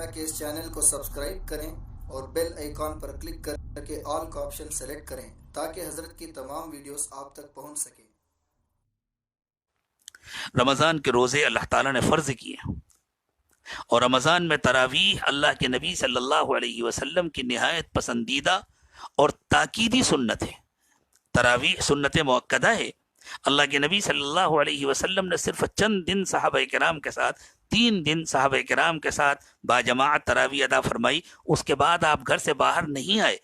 طرح کے اس چینل کو سبسکرائب کریں اور بیل آئیکن پر کلک کر کے آل کا آپشن سلیکٹ کریں تاکہ حضرت کی تمام ویڈیوز آپ تک پہنچ سکیں۔ رمضان کے روزے اللہ تعالیٰ نے فرض کیے اور رمضان میں تراویح اللہ کے نبی صلی اللہ علیہ وسلم کی نہایت پسندیدہ اور تاکیدی سنت ہے۔ تراویح سنت مؤکدہ ہے۔ اللہ کے نبی صلی اللہ علیہ وسلم نے صرف چند دن صحابہ کرام کے ساتھ 3 دن صحابہ کرام کے ساتھ باجماعت تراویح ادا فرمائی، اس کے بعد آپ گھر سے باہر نہیں آئے۔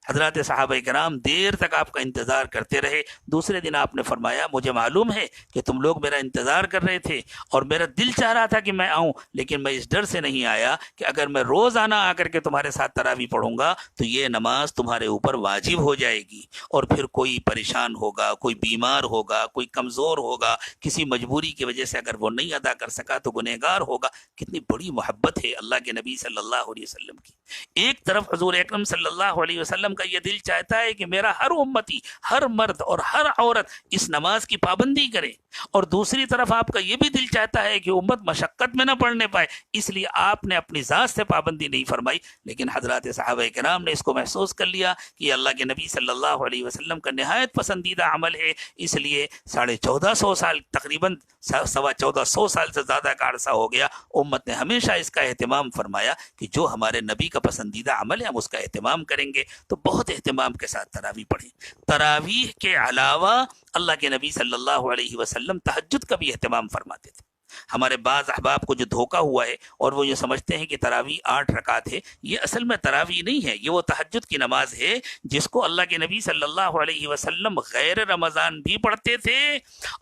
حضرات صحابہ کرام دیر تک آپ کا انتظار کرتے رہے۔ دوسرے دن آپ نے فرمایا مجھے معلوم ہے کہ تم لوگ میرا انتظار کر رہے تھے اور میرا دل چاہ رہا تھا کہ میں آؤں، لیکن میں اس ڈر سے نہیں آیا کہ اگر میں روزانہ آ کر کے تمہارے ساتھ تراویح پڑھوں گا تو یہ نماز تمہارے اوپر واجب ہو جائے گی، اور پھر کوئی پریشان ہوگا، کوئی بیمار ہوگا، کوئی کمزور ہوگا، کسی مجبوری کی وجہ سے اگر وہ نہیں ادا کر سکا تو گنہگار ہوگا۔ کتنی بڑی محبت ہے اللہ کے نبی صلی اللہ علیہ وسلم کی۔ ایک طرف حضور اکرم صلی اللہ علیہ وسلم کا یہ دل چاہتا ہے کہ میرا ہر امتی، ہر مرد اور ہر عورت اس نماز کی پابندی کرے، اور دوسری طرف آپ کا یہ بھی دل چاہتا ہے کہ امت مشقت میں نہ پڑنے پائے، اس لیے آپ نے اپنی ذات سے پابندی نہیں فرمائی۔ لیکن حضرات صحابہ کرام نے اس کو محسوس کر لیا کہ یہ اللہ کے نبی صلی اللہ علیہ وسلم کا نہایت پسندیدہ عمل ہے، اس لیے 1450 سال، تقریباً 1450 سال سے زیادہ کا عرصہ ہو گیا، امت نے ہمیشہ اس کا اہتمام فرمایا کہ جو ہمارے نبی کا پسندیدہ عمل ہے ہم اس کا اہتمام کریں گے، تو بہت اہتمام کے ساتھ تراویح پڑھیں۔ تراویح کے علاوہ اللہ کے نبی صلی اللہ علیہ وسلم تہجد کا بھی اہتمام فرماتے تھے۔ ہمارے بعض احباب کو جو دھوکہ ہوا ہے اور وہ یہ سمجھتے ہیں کہ تراویح 8 رکعت ہے، یہ اصل میں تراویح نہیں ہے، یہ وہ تہجد کی نماز ہے جس کو اللہ کے نبی صلی اللہ علیہ وسلم غیر رمضان بھی پڑھتے تھے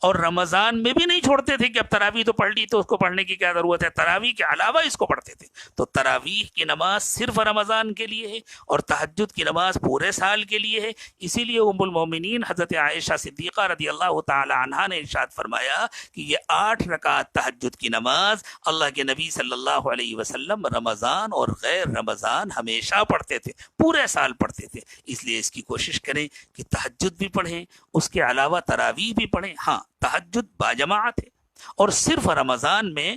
اور رمضان میں بھی نہیں چھوڑتے تھے کہ اب تراویح تو پڑھ لی تو اس کو پڑھنے کی کیا ضرورت ہے، تراویح کے علاوہ اس کو پڑھتے تھے۔ تو تراویح کی نماز صرف رمضان کے لیے ہے اور تہجد کی نماز پورے سال کے لیے ہے۔ اسی لیے ام المومنین حضرت عائشہ صدیقہ رضی اللہ تعالی عنہا نے ارشاد فرمایا کہ یہ 8 رکعت تہجد کی نماز اللہ کے نبی صلی اللہ علیہ وسلم رمضان اور غیر رمضان ہمیشہ پڑھتے تھے، پورے سال پڑھتے تھے۔ اس لیے اس کی کوشش کریں کہ تہجد بھی پڑھیں، اس کے علاوہ تراویح بھی پڑھیں۔ ہاں، تہجد باجماعت ہے اور صرف رمضان میں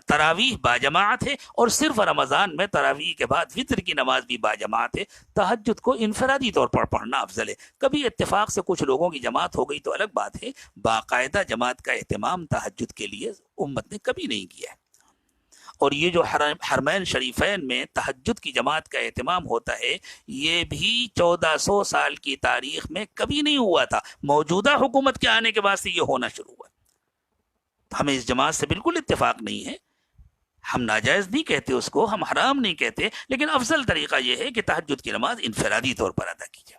تراویح باجماعت ہے، اور صرف رمضان میں تراویح کے بعد وطر کی نماز بھی باجماعت ہے۔ تہجد کو انفرادی طور پر پڑھنا افضل ہے، کبھی اتفاق سے کچھ لوگوں کی جماعت ہو گئی تو الگ بات ہے، باقاعدہ جماعت کا اہتمام تہجد کے لیے امت نے کبھی نہیں کیا ہے۔ اور یہ جو حرمین شریفین میں تہجد کی جماعت کا اہتمام ہوتا ہے، یہ بھی 1400 سال کی تاریخ میں کبھی نہیں ہوا تھا، موجودہ حکومت کے آنے کے بعد سے یہ ہونا شروع ہوا۔ ہمیں اس جماعت سے بالکل اتفاق نہیں ہے، ہم ناجائز نہیں کہتے اس کو، ہم حرام نہیں کہتے، لیکن افضل طریقہ یہ ہے کہ تہجد کی نماز انفرادی طور پر ادا کی جائے۔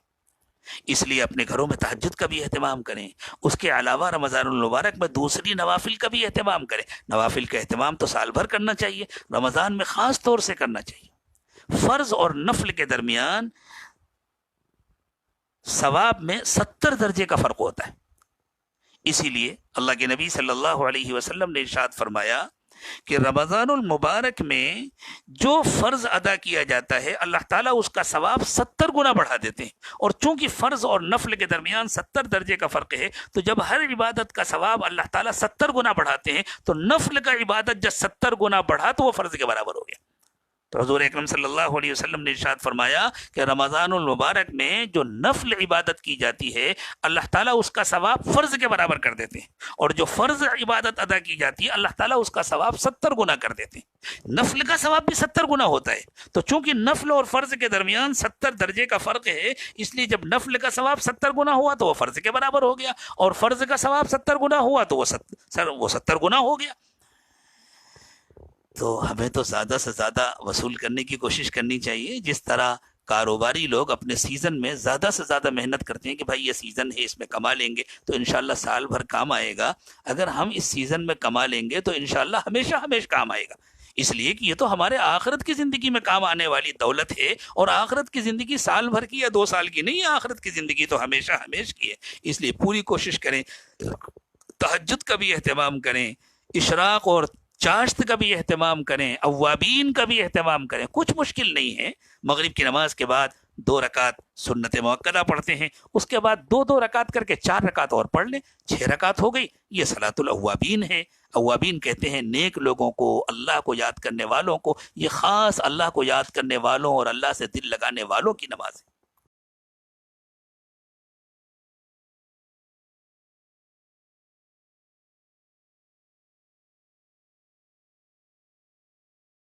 اس لیے اپنے گھروں میں تہجد کا بھی اہتمام کریں، اس کے علاوہ رمضان المبارک میں دوسری نوافل کا بھی اہتمام کریں۔ نوافل کا اہتمام تو سال بھر کرنا چاہیے، رمضان میں خاص طور سے کرنا چاہیے۔ فرض اور نفل کے درمیان ثواب میں 70 درجے کا فرق ہوتا ہے، اسی لیے اللہ کے نبی صلی اللہ علیہ وسلم نے ارشاد فرمایا کہ رمضان المبارک میں جو فرض ادا کیا جاتا ہے اللہ تعالیٰ اس کا ثواب 70 گنا بڑھا دیتے ہیں، اور چونکہ فرض اور نفل کے درمیان 70 درجے کا فرق ہے تو جب ہر عبادت کا ثواب اللہ تعالیٰ 70 گنا بڑھاتے ہیں تو نفل کا عبادت جب 70 گنا بڑھا تو وہ فرض کے برابر ہو گیا۔ تو حضور اکرم صلی اللہ علیہ وسلم نے ارشاد فرمایا کہ رمضان المبارک میں جو نفل عبادت کی جاتی ہے اللہ تعالیٰ اس کا ثواب فرض کے برابر کر دیتے ہیں، اور جو فرض عبادت ادا کی جاتی ہے اللہ تعالیٰ اس کا ثواب 70 گنا کر دیتے ہیں۔ نفل کا ثواب بھی 70 گنا ہوتا ہے، تو چونکہ نفل اور فرض کے درمیان 70 درجے کا فرق ہے، اس لیے جب نفل کا ثواب 70 گنا ہوا تو وہ فرض کے برابر ہو گیا، اور فرض کا ثواب 70 گنا ہوا تو وہ 70 گنا ہو گیا۔ تو ہمیں تو زیادہ سے زیادہ وصول کرنے کی کوشش کرنی چاہیے، جس طرح کاروباری لوگ اپنے سیزن میں زیادہ سے زیادہ محنت کرتے ہیں کہ بھائی یہ سیزن ہے، اس میں کما لیں گے تو انشاءاللہ سال بھر کام آئے گا۔ اگر ہم اس سیزن میں کما لیں گے تو انشاءاللہ ہمیشہ کام آئے گا، اس لیے کہ یہ تو ہمارے آخرت کی زندگی میں کام آنے والی دولت ہے، اور آخرت کی زندگی سال بھر کی یا 2 سال کی نہیں ہے، آخرت کی زندگی تو ہمیشہ کی ہے۔ اس لیے پوری کوشش کریں، تہجد کا بھی اہتمام کریں، اشراق اور چاشت کا بھی اہتمام کریں، اوابین کا بھی اہتمام کریں۔ کچھ مشکل نہیں ہے، مغرب کی نماز کے بعد 2 رکعت سنت موقدہ پڑھتے ہیں، اس کے بعد 2 رکعت کر کے 4 رکعت اور پڑھ لیں، 6 رکعت ہو گئی۔ یہ صلاۃ الاوابین ہے۔ اوابین کہتے ہیں نیک لوگوں کو، اللہ کو یاد کرنے والوں کو، یہ خاص اللہ کو یاد کرنے والوں اور اللہ سے دل لگانے والوں کی نماز ہے۔